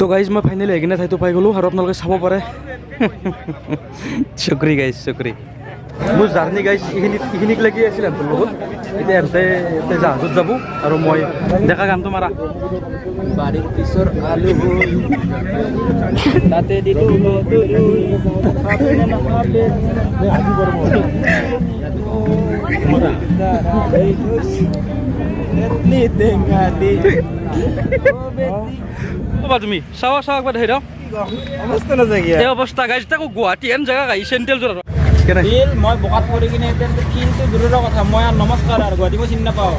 তো গাইজ মই ফাইনেলি এগিনে ঠাইটো পাই গ'লোঁ আৰু আপোনালোকে চাব পাৰে চুকৰি গাইজ চুকৰি মোৰ জাৰ্ণি গাইজ এইখিনিক লাগি আছিল এহঁতৰ লগত এতিয়া এহঁতে জাহাজত যাব আৰু মই ডেকা গানটো মাৰা বাড়িৰ পিছৰ আলু তাতে দিলু তুমি চাৱা চাৱা একবাৰ ধৰি অবস্থা না জায়গা এই অৱস্থা গাইজ তাকো গুৱাহাটী এন জেগা গাই চেণ্ট্ৰেল জোৰ বিল মই বোকাত পৰি কিনে কিন্তু দূৰৰ কথা মই আৰু নমস্কাৰ আৰু গুৱাহাটী মই চিনি নাপাওঁ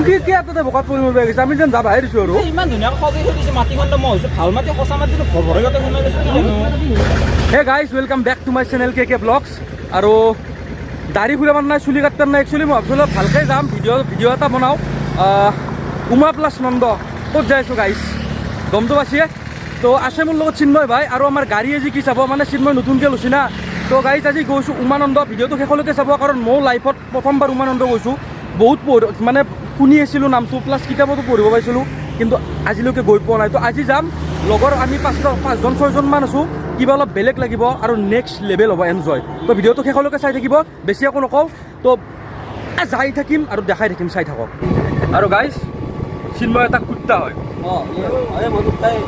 কি কি তাতে বোকাত পৰিব বেয়া গৈছে আমি যেন যাব আহি দিছোঁ আৰু ইমান ধুনীয়াকৈ সজাই থৈ দিছে মাটিখন মই হৈছোঁ ভাল মাটি সঁচা মাটিটো ভৰভৰতে সোমাই গৈছে কি জানো hey guys welcome back to my channel কে ব্লগছ আৰু দাড়ি ফুৰাব নাই চুলি কাটবাৰ নাই একচুৱেলি মই ভাবিছিলোঁ ভালকৈ যাম ভিডিঅ' এটা বনাওঁ উমা প্লাছ নন্দ ক'ত যাই আছোঁ গাইজ গমটো পাইছে তো আছে মোৰ লগত চিন্ময় ভাই আৰু আমাৰ গাড়ী আজি কি চাব মানে চিন্ময় নতুনকৈ লৈছে না তো গাইজ আজি গৈছোঁ উমানন্দ ভিডিঅ'টো শেষলৈকে চাব কাৰণ মই লাইফত প্ৰথমবাৰ উমানন্দ গৈছোঁ বহুত মানে শুনি আছিলোঁ নামটো প্লাছ কিতাপতো পঢ়িব পাইছিলোঁ কিন্তু আজিলৈকে গৈ পোৱা নাই তো আজি যাম লগৰ আমি পাঁচজন ছয়জনমান আছোঁ কিবা অলপ বেলেগ লাগিব আৰু নেক্সট লেভেল হ'ব এনজয় তো ভিডিঅ'টো শেষলৈকে চাই থাকিব বেছি একো নকওঁ তো যাই থাকিম আৰু দেখাই থাকিম চাই থাকক আৰু গাইজ চিন্ময় এটা কুত্তা হয়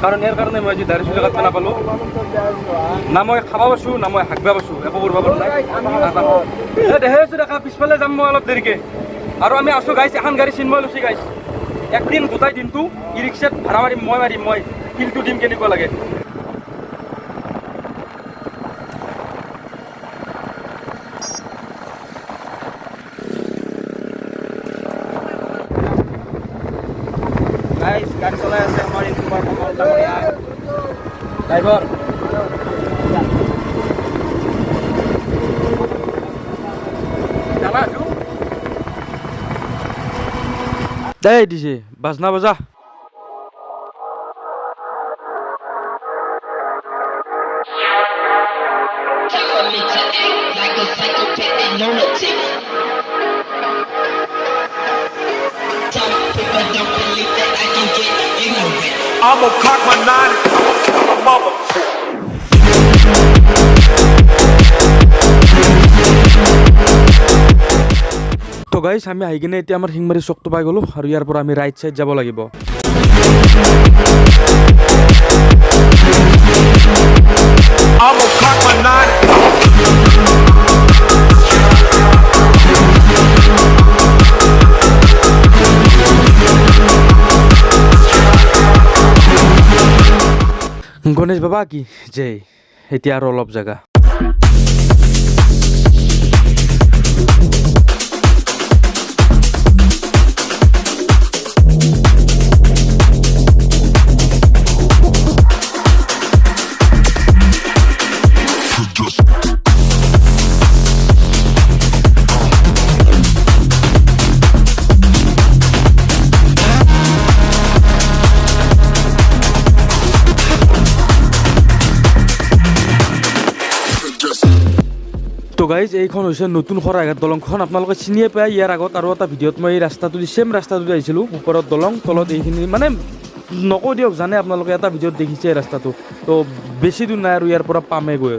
কাৰণ ইয়াৰ কাৰণে মই আজি দাড়ি চুলি কাটব নাপালোঁ না মই খাব পাইছোঁ না মই হাগবা পাইছোঁ একো কৰিব পৰা নাই দেখাই আছোঁ দেখা পিছফালে যাম মই অলপ দেৰিকৈ আৰু আমি আছোঁ গাইছ এখন গাড়ী চিন্ময় লৈছে গাইছ একদিন গোটাই দিনটো ই ৰিক্সাত ভাড়া মাৰিম মই ফিলটো দিম কেনেকুৱা লাগে গাইস গাড়ি চলাই আছে আমাৰ ইউটিউবাৰ কমল ডাঙৰীয়া ড্ৰাইভাৰ দেই দিছে বাজনা বজা I'ma cock my 9 mother. তো গাইছ আমি আহি কিনে এতিয়া আমাৰ শিংমাৰী চকটো পাই গ'লোঁ আৰু ইয়াৰ পৰা আমি ৰাইট চাইড যাব লাগিব I'ma cock my 9 গণেশ বাবা কি জয় এতিয়া আৰু অলপ জেগা তো গাইজ এইখন হৈছে নতুন শৰাইঘাট দলংখন আপোনালোকে চিনিয়ে পায় ইয়াৰ আগত আৰু এটা ভিডিঅ'ত মই এই ৰাস্তাটো ছেম ৰাস্তাটোতে আহিছিলোঁ ওপৰত দলং তলত এইখিনি মানে নকওঁ দিয়ক জানে আপোনালোকে এটা ভিডিঅ'ত দেখিছে এই ৰাস্তাটো তো বেছি দূৰ নাই আৰু ইয়াৰ পৰা পামেই গৈ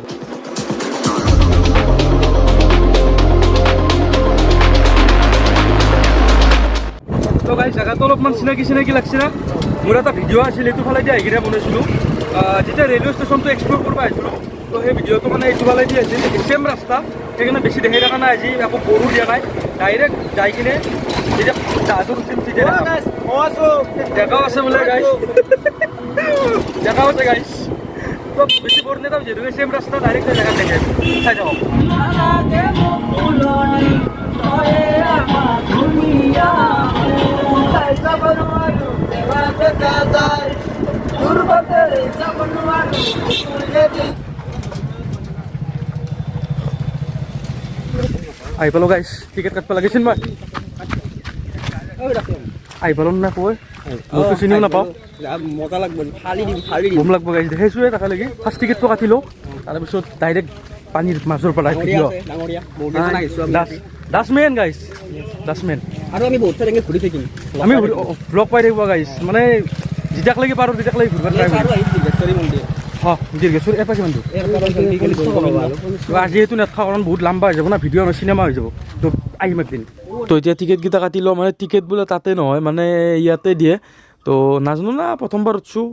তো গাইজ জেগাটো অলপমান চিনাকি লাগছে না মোৰ এটা ভিডিঅ' আছিল এইটো ফালেদি আহি কিনে বনাইছিলোঁ যেতিয়া ৰেলৱে ষ্টেচনটো এক্সপ্ল'ৰ কৰিব আহিছিলোঁ তো সেই ভিডিঅ'টো মানে এইটো ফালেদি আছিল ছেম ৰাস্তা সেইকাৰণে বেছি দেখাই থকা নাই আজি একো বৰো দিয়া নাই ডাইৰেক্ট যাই কিনে যেতিয়া জাহাজত উঠিম তেতিয়া দেখাও আছে বোলে গাইছ দেখাও আছে গাইছ তো বেছি বৰ নেতাও যিহেতু ছেম ৰাস্তা ডাইৰেক্ট জেগাত দেখে চাই থাকক আহি পালোঁ গাইছ টিকেট কাটব লাগিছিল মই আহি পালোঁ না কৈ মইতো চিনিও নাপাওঁ মজা লাগব ফালি দিম ঘুম লাগব গাইছ দেখাইছোৱে তালৈকে ফাৰ্ষ্ট টিকেটটো কাটিলোঁ তাৰপিছত ডাইৰেক্ট পানীৰ মাজৰ পৰা ডাষ্টমেন গাইছ ডাষ্টমেন আৰু আমি বহুত ঠাইত ঘূৰি থাকিম আমি ব্লগ পাই থাকিব গাইছ মানে যেতিয়াক লাগি পাৰোঁ তেতিয়াক লাগি ঘূৰিব ট্ৰাই কৰিম দীৰ্ঘেশ্বৰ এপাৰ কিমান দূৰ আজি এইটো নেটখা কাৰণ বহুত লম্বা হৈ যাব না ভিডিঅ' চিনেমা হৈ যাব তো আহিম একদিন তো এতিয়া টিকেটকেইটা কাটি লওঁ মানে টিকেট বোলে তাতে নহয় মানে ইয়াতে দিয়ে তো নাজানো না প্ৰথমবাৰ উঠছোঁ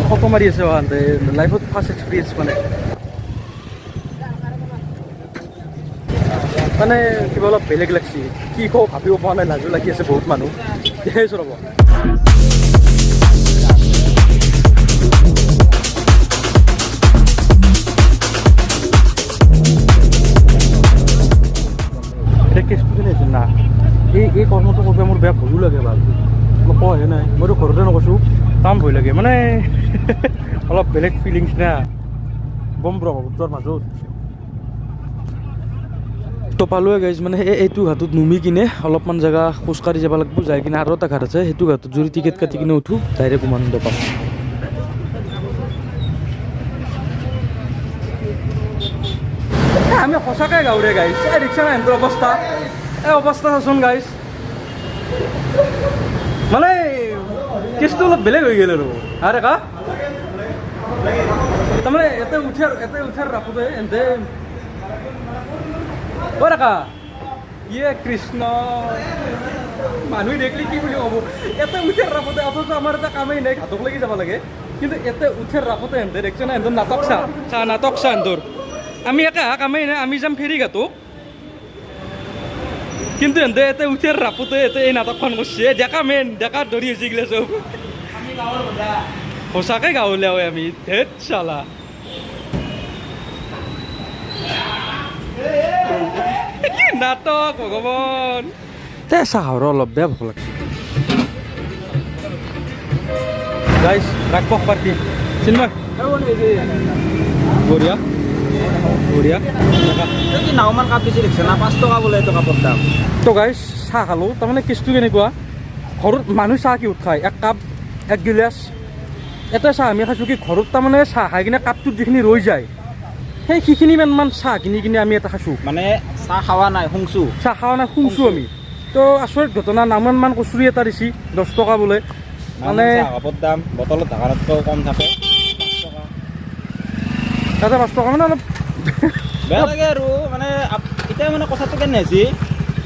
ফটো মাৰি আছে লাইফত ফাৰ্ষ্ট এক্সপিৰিয়েঞ্চ মানে কিবা অলপ বেলেগ লাগছে কি কওঁ ভাবিব পৰা নাই লাজো লাগি আছে বহুত মানুহ দেখিছোঁ ৰ'ব এতিয়া কেছটো কেনেছে না এই কৰ্মটো কৰিব মোৰ বেয়া ভয়ো লাগে ভাল মই কোৱাহে নাই মইতো ঘৰতে নকৈছোঁ তাম ভয় লাগে মানে অলপ বেলেগ ফিলিংছ না বম ব্ৰহ্মপুত্ৰৰ মাজত তো পালোৱে গাইজ মানে এইটো ঘাটত নুমি কিনে অলপমান জেগা খোজকাঢ়ি যাব লাগিব যাই কিনে আৰু এটা ঘাট আছে সেইটো ঘাটত যদি টিকেট কাটি কিনে উঠোঁ ডাইৰেক্ট উমানন্দ পাম আমি সঁচাকৈ গাঁৱৰে গাইছ এই ৰিক্সা নাইৰ অৱস্থা এই অৱস্থা চাচোন গাইছ মানে কেছটো অলপ বেলেগ হৈ গ'ল আৰু কা তাৰমানে এতে উঠাৰ ৰাখোঁতে এতে অ' কা ইয়ে কৃষ্ণ মানুহে দেখিলে কি বুলি ক'ব এতে উঠাৰ ৰাখোঁতে অথচ আমাৰ এটা কামেই নাই ঘাটক লাগি যাব লাগে কিন্তু এতে উঠাৰ ৰাখোঁতে এহেঁতে দেখিছে না এহেঁতৰ নাটক চা নাটক চা এহেঁতৰ আমি একে কামেই নাই আমি যাম ফেৰী ঘাটক কিন্তু এহেঁতে এতে উঠাৰ ৰাখোঁতে এতে এই নাটকখন কৰিছে ডেকা মেইন ডেকাত ধৰি হৈছে এইগিলা চব সঁচাকৈ গাঁৱলীয়া হয় আমি ধেত চালা নাটক ভগৱান তে চাহৰো অলপ বেয়া ভোক লাগছে গাইছ ৰাখক পাৰ্টি চিন্ময় বঢ়িয়া বঢ়িয়া কি নাওমান কাপ বেছি দেখিছে না 5 টকা বোলে এইটো কাপৰ দাম তো গাইছ চাহ খালোঁ তাৰমানে কেছটো কেনেকুৱা ঘৰত মানুহ চাহ কি খায় এক কাপ এক গিলাচ এটা চাহ আমি খাইছোঁ কি ঘৰত তাৰমানে চাহ খাই কিনে কাপটোত যিখিনি ৰৈ যায় সেইখিনি ইমান চাহ কিনি কিনে আমি এটা খাইছোঁ মানে চাহ খাৱা নাই শুংছোঁ চাহ খাৱা নাই শুংছোঁ আমি তো আচৰিত ঘটনা নামান কচুৰি এটা দিছি 10 টকা বোলে মানে কাপৰ দাম বটলত ঢাকাতকৈ কম থাকে তাতে 5 টকা মানে অলপ বেয়া লাগে আৰু মানে এতিয়া মানে কথাটো কেনে হৈছে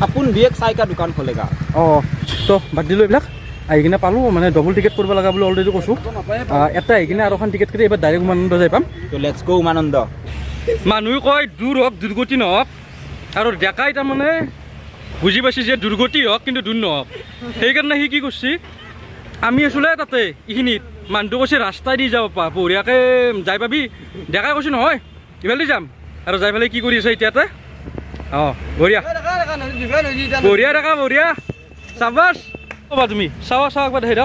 আপোন বিয়েক চাইকা দোকান খোলেগা অঁ তো বাদ দিলোঁ এইবিলাক আহি কিনে পালোঁ মানে ডবল টিকেট কৰিব লগা বুলি অলৰেডি কৈছোঁ এটা আহি কিনে আৰু এখন টিকেট কৰি এইবাৰ ডাইৰেক্ট উমানন্দ যাই পাম তো লেটছ গো উমানন্দ মানুহে কয় দূৰ হওক দুৰ্গতি নহওক আৰু ডেকাই তাৰমানে বুজি পাইছে যে দুৰ্গতি হওক কিন্তু দূৰ নহওক সেইকাৰণে সি কি কৰিছে আমি আছিলে তাতে এইখিনিত মানুহটো কৈছে ৰাস্তাই দি যাব পা বঢ়িয়াকৈ যাই পাবি ডেকাই কৈছে নহয় ইফালে যাম আৰু যাই পেলাই কি কৰি আছে এতিয়াতে অঁ বঢ়িয়া বঢ়িয়া ডেকা বঢ়িয়া চাবাছ ক'বা তুমি চাৱা একবাৰ হেৰি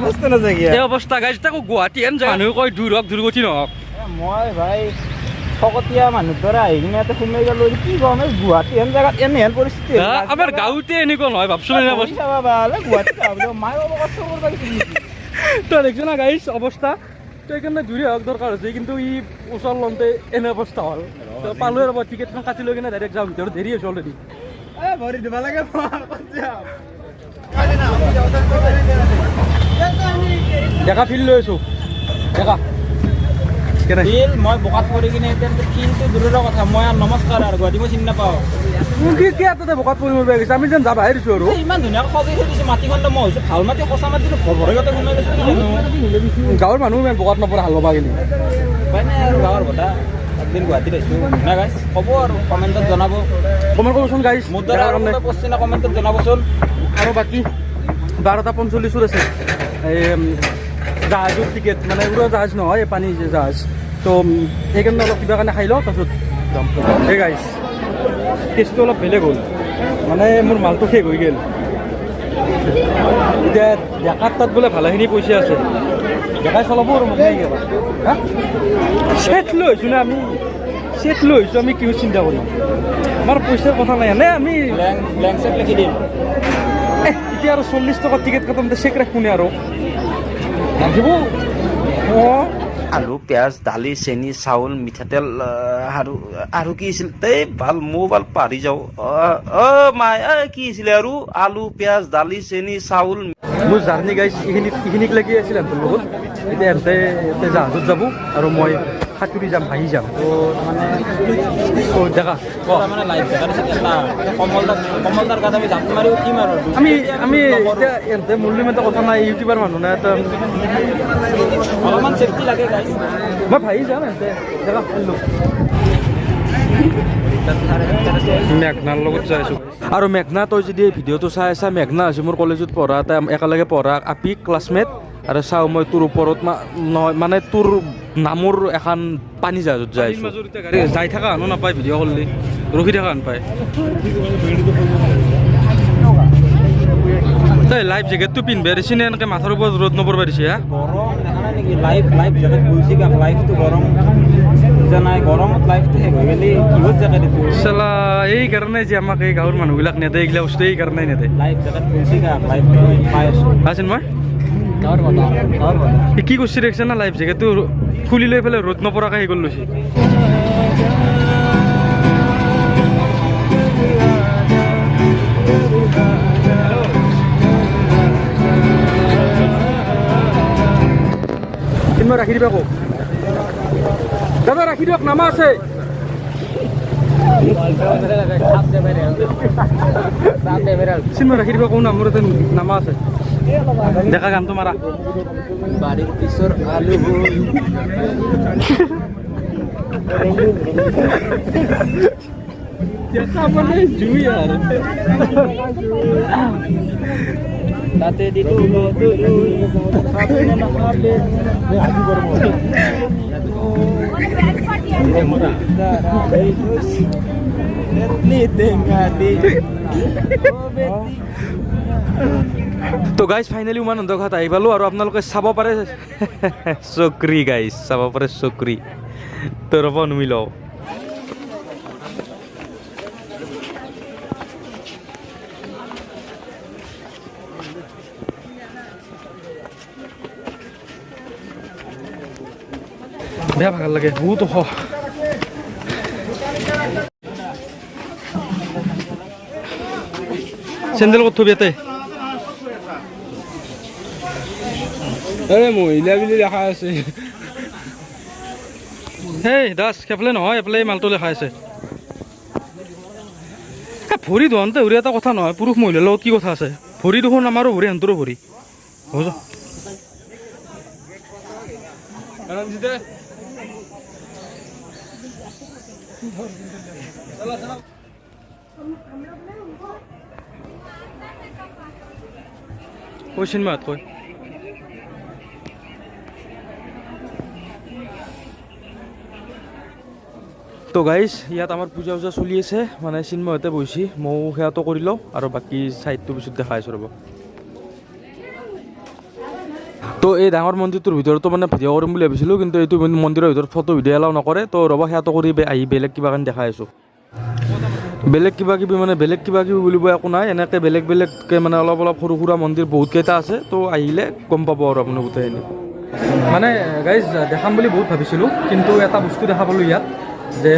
অৱস্থা নাযায় এই অৱস্থা গাইজ তাকো গুৱাহাটী হেন যায় মানুহে কয় দূৰ হওক দুৰ্গতি নহওক মই ভাই ফকতীয়া মানুহৰ দৰে আহি কিনে ইয়াতে সোমাই গ'লো কি ক'ম এই গুৱাহাটী হেন জেগাত এনেহেন পৰিস্থিতি আমাৰ গাঁৱতে এনেকুৱা নহয় ভাবচোন তই দেখিছ না গাইছ অৱস্থা তো সেইকাৰণে দূৰে হওক দৰকাৰ হৈছে কিন্তু ই ওচৰ লওঁতে এনে অৱস্থা হ'ল পালোৱে ৰ'ব টিকেটখন কাটি লৈ কিনে ডাইৰেক্ট যাওঁ ভিতৰত দেৰি হৈছে অলৰেডি ভৰি দিব লাগে ডেকা ফিল্ড লৈ আছোঁ ডেকা বিল মই বোকাত পৰি কিনে কিন্তু দূৰৰ কথা মই আৰু নমস্কাৰ আৰু গুৱাহাটী মই চিনি নাপাওঁ কি তাতে বোকাত পৰি মৰিব গৈছে আমি যেন যাব আহি দিছোঁ আৰু ইমান ধুনীয়াকৈ সজাই থৈ দিছোঁ মাটিখণ্ড মই হৈছোঁ ভাল মাটি সঁচা মাটি ভৰগতে সোমাই গৈছোঁ গাঁৱৰ মানুহ ইমান বোকাত নপৰে হাল ল'বা গ'লে উপায় নাই আৰু গাঁৱৰ কথা একদিন গুৱাহাটীত আহিছোঁ না গাইছ ক'ব আৰু কমেণ্টত জনাব কমেণ্ট কৰিবচোন গাইছ মোৰ দ্বাৰা আৰু কোনোবাই পঢ়ছি না কমেণ্টত জনাবচোন আৰু বাকী 12:45 আছে এই জাহাজৰ টিকেট মানে উৰাজাহাজ নহয় এই পানী জাহাজ তো সেইকাৰণে অলপ কিবা কাৰণে খাই লওঁ তাৰপিছত যাম সেই গাইছ কেছটো অলপ বেলেগ হ'ল মানে মোৰ মালটো শেষ হৈ গ'ল এতিয়া ডেকাৰ তাত বোলে ভালেখিনি পইচা আছে ডেকাই চলাব আৰু মোক নাই কিবা হা চেট লৈ আহিছোঁ না আমি চেট লৈ আহিছোঁ আমি কিয় চিন্তা কৰিম আমাৰ পইচাৰ কথা নাই এনে আমি ব্লেংক চেক লিখি দিম এতিয়া আৰু 40 টকাৰ টিকেট কাটোঁতে চেক ৰাখোঁ আৰু লাগিব অঁ আলু পিঁয়াজ দালি চেনি চাউল মিঠাতেল আৰু কি আছিল এই ভাল মই ভাল পাহৰি যাওঁ মাই কি আছিলে আৰু আলু পিঁয়াজ দালি চেনি চাউল মোৰ জাৰ্ণি গাইজ এইখিনিক লাগি আছিল এহঁতৰ লগত এতিয়া এহঁতে জাহাজত যাব আৰু মই সাঁতুৰি যাম হাঁহি যাম তো মানে দেখা মানে লাইফ জেগাত আছে এটা কমলদাৰ গাত আমি জাপ মাৰি উঠিম আৰু আমি এতিয়া এহঁতে মোৰ ইমান এটা কথা নাই ইউটিউবাৰ মানুহ নাই এটা অলপমান চেফটি লাগে গাইজ মই ভাবি যাম এহঁতে দেখা পালোঁ মেঘনাৰ লগত যাই আছোঁ আৰু মেঘনা তই যদি এই ভিডিঅ'টো চাই আছা মেঘনা হৈছে মোৰ কলেজত পঢ়া এটা একেলগে পঢ়া আপি ক্লাছমেট আৰু চাওঁ মই তোৰ ওপৰত নহয় মানে তোৰ নামৰ এখন পানী জাহাজত যাই আছোঁ যাই থকা হানো নাপায় ভিডিঅ' কৰিলে ৰখি থকা হান পায় তই লাইফ জেকেটটো পিন্ধিব দিছি নে এনেকৈ মাথাৰ ওপৰত ৰ'দ নপৰিব দিছে হা গৰম দেখা নাই নেকি লাইফ জেকেট গৈছে গাক লাইফটো গৰম নাই গৰমত লাইফটো শেষ হৈ গ'লে কিহত জেকেট এইটো চালা এইকাৰণে যে আমাক এই গাঁৱৰ মানুহবিলাক নেদে এইগিলা বস্তু এইকাৰণেই নেদে লাইফ জেকেট গৈছে গাক লাইফটো পাই আছোঁ আছেন মই কি কৰিছে দেখিছে না লাইফ জেকেটটো খুলি লৈ পেলাই ৰ'দ নপৰাকৈ হেৰি কৰি লৈছে মই ৰাখি দিবা কওক দাদা ৰাখি দিয়ক নামা আছে চিন্ময় ৰাখি দিবা কওঁ না মোৰ এটা নামা আছে দেখা গানটো মাৰা বাৰীৰ পিছৰ আলু মানে জুই আৰু তাতে দিলো তো গাইজ ফাইনেলি উমানন্দ ঘাট আহি পালোঁ আৰু আপোনালোকে চাব পাৰে চকৰি গাইজ চাব পাৰে চকৰি তো ৰ'ব নুমি লওঁ বেয়া ভাল লাগে বহুত ওখ চেণ্ডেল ক'ত থবি ইয়াতে মহিলা বুলি লেখা আছে হেই দাস সেইফালে নহয় এইফালে মালটো লেখা আছে ভৰি ধোৱাওঁতে ভৰি এটা কথা নহয় পুৰুষ মহিলাৰ লগত কি কথা আছে ভৰি দেখোন আমাৰো ভৰি সিহঁতৰো ভৰি হ'ব কৈছিল মই কৈ তো গাইজ ইয়াত আমাৰ পূজা উজা চলি আছে মানে চিন্ময়তে বহিছি ময়ো সেয়াটো কৰি লওঁ আৰু বাকী ছাইডটো পিছত দেখাই আছোঁ ৰ'ব তো এই ডাঙৰ মন্দিৰটোৰ ভিতৰতো মানে ভিডিঅ' কৰিম বুলি ভাবিছিলোঁ কিন্তু এইটো মন্দিৰৰ ভিতৰত ফটো ভিডিঅ' এলাও নকৰে তো ৰ'ব সেয়াটো কৰি আহি বেলেগ কিবা কাৰণে দেখাই আছোঁ বেলেগ কিবা কিবি বুলিব একো নাই এনেকৈ বেলেগকৈ মানে অলপ সৰু সুৰা মন্দিৰ বহুতকেইটা আছে তো আহিলে গম পাব আৰু আপুনি গোটেইখিনি মানে গাইজ দেখাম বুলি বহুত ভাবিছিলোঁ কিন্তু এটা বস্তু দেখা পালোঁ ইয়াত যে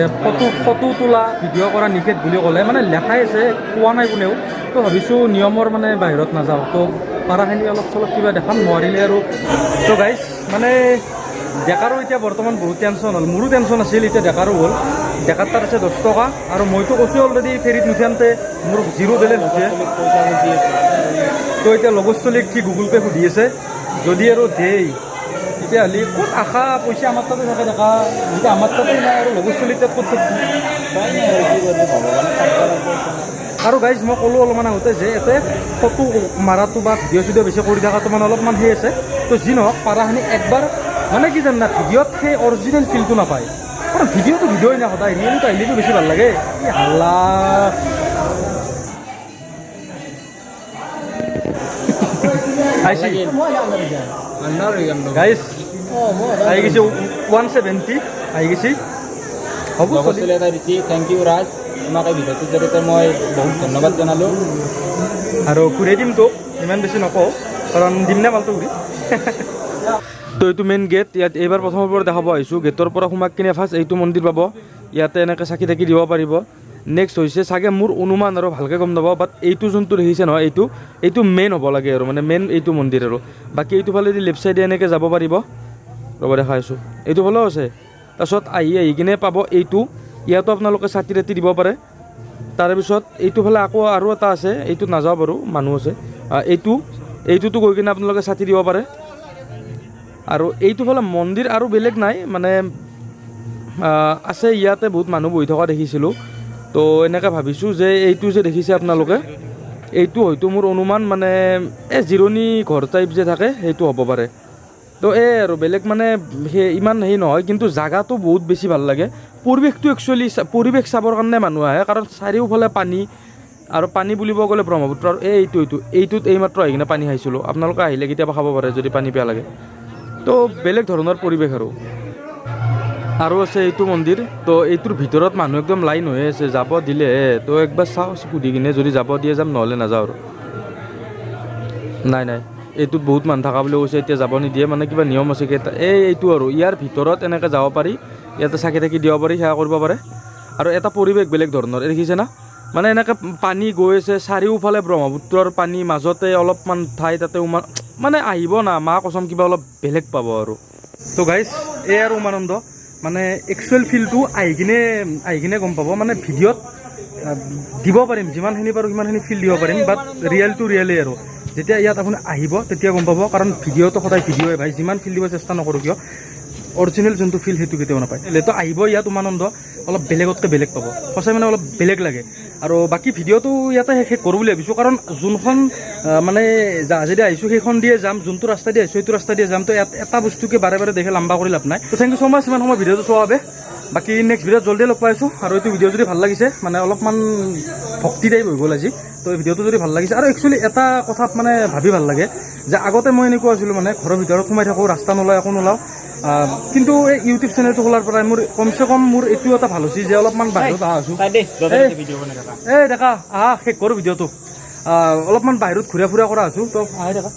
ফটো তোলা ভিডিঅ' কৰা নিষেধ বুলি ক'লে মানে লেখাই আছে কোৱা নাই কোনেও তো ভাবিছোঁ নিয়মৰ মানে বাহিৰত নাযাওঁ তো পাৰাখিনি অলপ চলপ কিবা দেখাম নোৱাৰিলে আৰু তো গাইজ মানে ডেকাৰো এতিয়া বৰ্তমান বহুত টেনশ্যন হ'ল মোৰো টেনশ্যন আছিল এতিয়া ডেকাৰো হ'ল ডেকাৰ তাত আছে 10 টকা আৰু মইতো কৈছোঁ অলৰেডি ফেৰীত নুঠাওঁতে মোৰ 0 বেলেঞ্চ হৈছে তো এতিয়া লগৰ চলিক কি গুগল পে' সুধি আছে যদি আৰু দেই তেতিয়াহ'লে ক'ত আশা পইচা আমাৰ তাতে থাকে ডেকা যদি আমাৰ তাতে নাই আৰু লগৰ চলিৰ তাত ক'ত আৰু গাইজ মই ক'লোঁ অলপমান আগতে যে ইয়াতে ফটো মাৰাটো বা ভিডিঅ' চিডিঅ' বেছি কৰি থকাটো মানে অলপমান সেই আছে তো যি নহওক পাৰাখিনি একবাৰ মানে কি জানা ভিডিঅ'ত সেই অৰিজিনেল ফিলটো নাপায় কাৰণ ভিডিঅ'টো ভিডিঅ'ই না সদায় ৰিয়েলটো আহিলেতো বেছি ভাল লাগে এই হাল্লা গাইজ আহি গৈছে 170 আহি গৈছে হ'ব এটা দিছে থেংক ইউ ৰাজ তোমাক এই ভিডিঅ'টোৰ জৰিয়তে মই বহুত ধন্যবাদ জনালোঁ আৰু ঘূৰাই দিম তোক ইমান বেছি নকওঁ কাৰণ দিম নে মালটো ঘূৰি তো এইটো মেইন গেট ইয়াত এইবাৰ প্ৰথমৰ পৰা দেখাব আহিছোঁ গেটৰ পৰা সোমাই কিনে ফাৰ্ষ্ট এইটো মন্দিৰ পাব ইয়াতে এনেকৈ চাকি তাকি দিব পাৰিব নেক্সট হৈছে চাগে মোৰ অনুমান আৰু ভালকৈ গম নাপাওঁ, বাট এইটো যোনটো দেখিছে নহয় এইটো মেইন হ'ব লাগে আৰু মানে মেইন এইটো মন্দিৰ আৰু বাকী এইটো ফালেদি লেফ্ট চাইডে এনেকৈ যাব পাৰিব। ৰ'ব দেখাই আছোঁ, এইটো ফালেও আছে। তাৰপিছত আহি কিনে পাব এইটো, ইয়াতো আপোনালোকে চাকি ৰাতি দিব পাৰে। তাৰপিছত এইটো ফালে আকৌ আৰু এটা আছে, এইটোত নাযাওঁ বাৰু মানুহ আছে। এইটোতো গৈ কিনে আপোনালোকে চাকি দিব পাৰে। আৰু এইটো ফালে মন্দিৰ আৰু বেলেগ নাই, মানে আছে ইয়াতে বহুত মানুহ বহি থকা দেখিছিলোঁ। তো এনেকৈ ভাবিছোঁ যে এইটো যে দেখিছে আপোনালোকে, এইটো হয়তো মোৰ অনুমান মানে এই জিৰণি ঘৰ টাইপ যে থাকে সেইটো হ'ব পাৰে। তো আৰু বেলেগ মানে ইমান নহয়, কিন্তু জাগাটো বহুত বেছি ভাল লাগে। পৰিৱেশটো একচুৱেলি পৰিৱেশ চাবৰ কাৰণে মানুহ আহে, কাৰণ চাৰিওফালে পানী, আৰু পানী বুলিব গ'লে ব্ৰহ্মপুত্ৰ। আৰু এইটোত এইমাত্ৰ আহি কিনে পানী খাইছিলোঁ, আপোনালোকে আহিলে কেতিয়াবা খাব পাৰে যদি পানী পিয়া লাগে। তো বেলেগ ধৰণৰ পৰিৱেশ আৰু আছে এইটো মন্দিৰ। তো এইটোৰ ভিতৰত মানুহ একদম লাইন হৈ আছে, যাব দিলেহে। তো একবাৰ চাওঁ সুধি কিনে, যদি যাব দিয়ে যাম, নহ'লে নাযাওঁ আৰু। নাই এইটোত বহুত মানুহ থকা বুলি কৈছে, এতিয়া যাব নিদিয়ে, মানে কিবা নিয়ম আছে কেইটা। এইটো আৰু ইয়াৰ ভিতৰত এনেকৈ যাব পাৰি, ইয়াতে চাকি থাকি দিব পাৰি, সেৱা কৰিব পাৰে। আৰু এটা পৰিৱেশ বেলেগ ধৰণৰ দেখিছে না, মানে এনেকৈ পানী গৈ আছে, চাৰিওফালে ব্ৰহ্মপুত্ৰৰ পানী, মাজতে অলপমান ঠাই তাতে মানে আহিব না, মা কচম কিবা অলপ বেলেগ পাব আৰু। তো গাইজ এই আৰু উমানন্দ মানে একচুৱেল ফিলটো আহি কিনে গম পাব। মানে ভিডিঅ'ত দিব পাৰিম, যিমানখিনি পাৰোঁ সিমানখিনি ফিল দিব পাৰিম, বাট ৰিয়েল টু ৰিয়েলেই আৰু। যেতিয়া ইয়াত আপুনি আহিব তেতিয়া গম পাব, কাৰণ ভিডিঅ'টো সদায় ভিডিঅ'ই ভাই, যিমান ফিল দিব চেষ্টা নকৰোঁ কিয়, অৰিজিনেল যোনটো ফিল সেইটো কেতিয়াও নাপায়। তো আহিব ইয়াত উমানন্দ, অলপ বেলেগতকৈ বেলেগ পাব, সঁচাই মানে অলপ বেলেগ লাগে। আৰু বাকী ভিডিঅ'টো ইয়াতে শেষ কৰোঁ বুলি ভাবিছোঁ, কাৰণ যোনখন মানে জাহাজেদি আহিছোঁ সেইখন দিয়ে যাম, যোনটো ৰাস্তা দি আহিছোঁ সেইটো ৰাস্তা দিয়ে যাম। তো এটা বস্তুকে বাৰে বাৰে দেখে লম্বা কৰি লাভ নাই। তো থেংক ইউ ছ' মাছ ইমান সময় ভিডিঅ'টো চোৱাৰ বাবে। বাকী নেক্সট ভিডিঅ'ত জলদি লগ পাইছোঁ। আৰু এইটো ভিডিঅ' যদি ভাল লাগিছে, মানে অলপমান ভক্তি টাইপ হৈ গ'ল আজি, তো এই ভিডিঅ'টো যদি ভাল লাগিছে। আৰু একচুৱেলি এটা কথাত মানে ভাবি ভাল লাগে যে আগতে মই এনেকুৱা আছিলোঁ, মানে ঘৰৰ ভিতৰত সোমাই থাকোঁ, ৰাস্তা নোলাওঁ, একো নোলাওঁ। কিন্তু এই ইউটিউব চেনেলটো খোলাৰ পৰাই মোৰ কমচে কম মোৰ এইটো এটা ভাল হৈছে যে অলপমান বাহিৰত অহা হৈছোঁ। দেখা শেষ কৰোঁ ভিডিঅ'টো, অলপমান বাহিৰত ঘূৰা ফুৰা কৰা হৈছোঁ। তো আহি দেখা,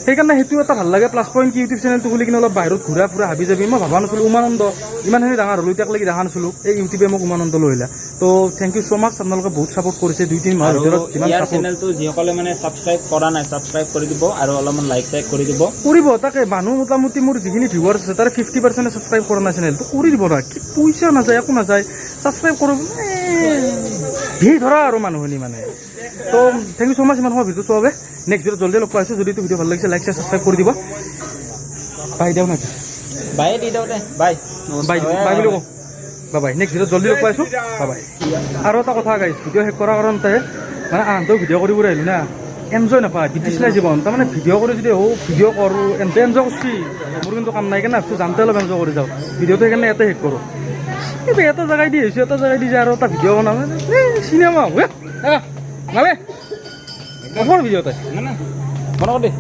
সেইকাৰণে সেইটো এটা ভাল লাগে। প্লাছ পইণ্ট কি ইউটিউব চেনেলটো খুলি কিনে অলপ বাহিৰত ঘূৰা ফুৰা হাবি যাবি। মই ভাবা নাছিলোঁ উমানন্দ ইমানখিনি ডাঙৰ হ'লোঁ, এতিয়ালৈকে দেখা নাছিলোঁ। এই ইউটিউবে মোক উমানন্দ লৈ আহিলা। তো থেংক ইউ ছ' মাছ, আপোনালোকে বহুত ছাপোৰ্ট কৰিছে 2-3 মাহৰ ভিতৰত। ইয়াৰ চেনেলটো যিসকলে মানে ছাবস্ক্ৰাইব কৰা নাই, ছাবস্ক্ৰাইব কৰি দিব, আৰু অলপমান লাইক কৰি দিব। কৰিব তাকে, মানুহ মোটামুটি মোৰ যিখিনি ভিউৱাৰ্ছ আছে তাৰে 50% ছাবস্ক্ৰাইব কৰা নাই চেনেলটো, কৰি দিব না, কি পইচা নাযায়, একো নাযায়, ছাবস্ক্ৰাইব কৰোঁ ভিৰ ধৰা আৰু মানুহখিনি মানে। তো থেংক ইউ ছ' মাছ ইমান সময় ভিডিঅ'টো চোৱাৰ বাবে। নেক্সট ভিডিঅ'ত জলদি লগ পাইছোঁ। যদি ভিডিঅ' ভাল লাগিছে লাইক শ্বেয়াৰ ছাবস্ক্ৰাইব কৰি দিব। বাই দিয়ক নেকি, বাই দি দিওঁ দে, বাই বুলি কওঁ, বাই। নেক্সট ভিডিঅ'ত জলদি লগ পাইছোঁ, বাই। আৰু এটা কথা গাইছ, ভিডিঅ' শেষ কৰাৰ কাৰণতে মানে আনটো ভিডিঅ' কৰিব আহিলোঁ না, এনজয় নাপায় বিটিছলাই জীৱন। তাৰমানে ভিডিঅ' কৰি যদি ভিডিঅ' কৰোঁ এনজয় কৰিছি, মোৰ কিন্তু কাম নাই, কেনে ভাবছোঁ যাওঁতে অলপ এনজয় কৰি যাওঁ। ভিডিঅ'টো সেইকাৰণে ইয়াতে শেষ কৰোঁ। কিন্তু এটা জেগাই দি আহিছোঁ, এটা জেগাই দি যায় আৰু এটা ভিডিঅ' বনাওঁ, চিনেমা নালে ভিডিঅ'তে বনাওঁ দে।